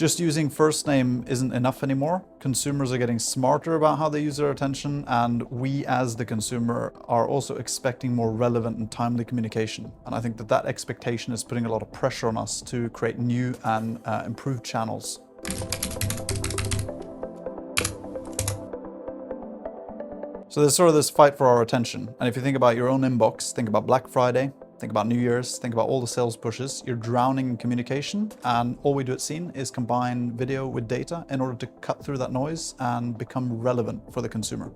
Just using first name isn't enough anymore. Consumers are getting smarter about how they use their attention, and we as the consumer are also expecting more relevant and timely communication. And I think that expectation is putting a lot of pressure on us to create new and improved channels. So there's sort of this fight for our attention. And if you think about your own inbox, think about Black Friday, think about New Year's, think about all the sales pushes, you're drowning in communication. And all we do at Scene is combine video with data in order to cut through that noise and become relevant for the consumer.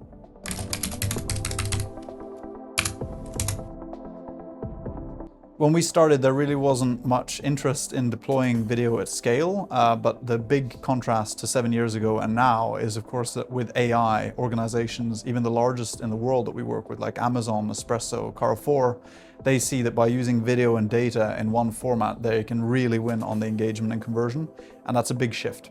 When we started, there really wasn't much interest in deploying video at scale, but the big contrast to 7 years ago and now is, of course, that with AI, organizations, even the largest in the world that we work with, like Amazon, Nespresso, Carrefour, they see that by using video and data in one format, they can really win on the engagement and conversion, and that's a big shift.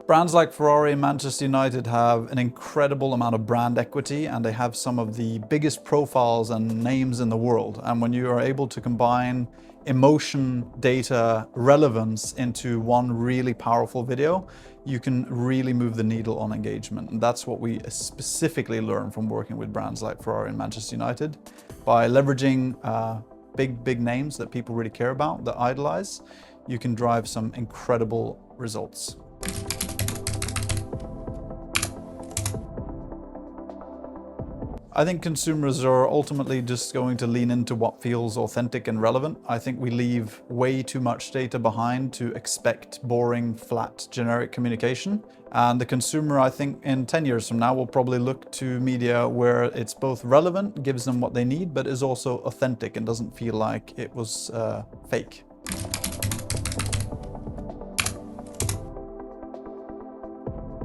Brands like Ferrari and Manchester United have an incredible amount of brand equity, and they have some of the biggest profiles and names in the world. And when you are able to combine emotion, data, relevance into one really powerful video, you can really move the needle on engagement. And that's what we specifically learn from working with brands like Ferrari and Manchester United. By leveraging big names that people really care about, that idolize, you can drive some incredible results. I think consumers are ultimately just going to lean into what feels authentic and relevant. I think we leave way too much data behind to expect boring, flat, generic communication. And the consumer, I think, in 10 years from now will probably look to media where it's both relevant, gives them what they need, but is also authentic and doesn't feel like it was fake.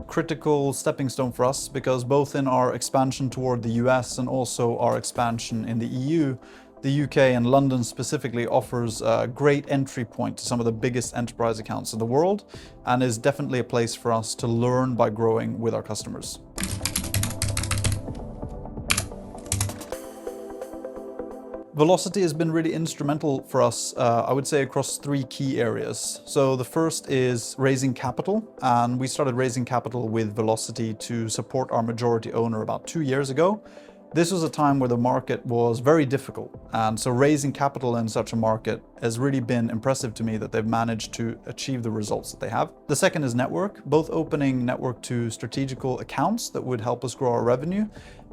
Critical stepping stone for us, because both in our expansion toward the US and also our expansion in the EU, the UK and London specifically offers a great entry point to some of the biggest enterprise accounts in the world, and is definitely a place for us to learn by growing with our customers. Velocity has been really instrumental for us, I would say, across 3 key areas. So the first is raising capital, and we started raising capital with Velocity to support our majority owner about 2 years ago. This was a time where the market was very difficult, and so raising capital in such a market has really been impressive to me, that they've managed to achieve the results that they have. The second is network, both opening network to strategical accounts that would help us grow our revenue,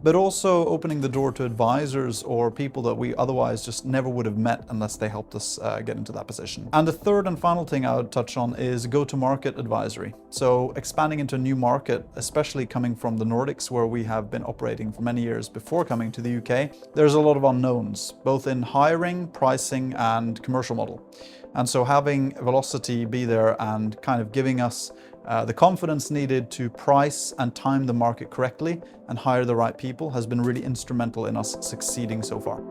but also opening the door to advisors or people that we otherwise just never would have met unless they helped us get into that position. And the third and final thing I would touch on is go-to-market advisory. So expanding into a new market, especially coming from the Nordics, where we have been operating for many years before coming to the UK, there's a lot of unknowns, both in hiring, pricing, and commercial model. And so having Velocity be there and kind of giving us the confidence needed to price and time the market correctly and hire the right people has been really instrumental in us succeeding so far.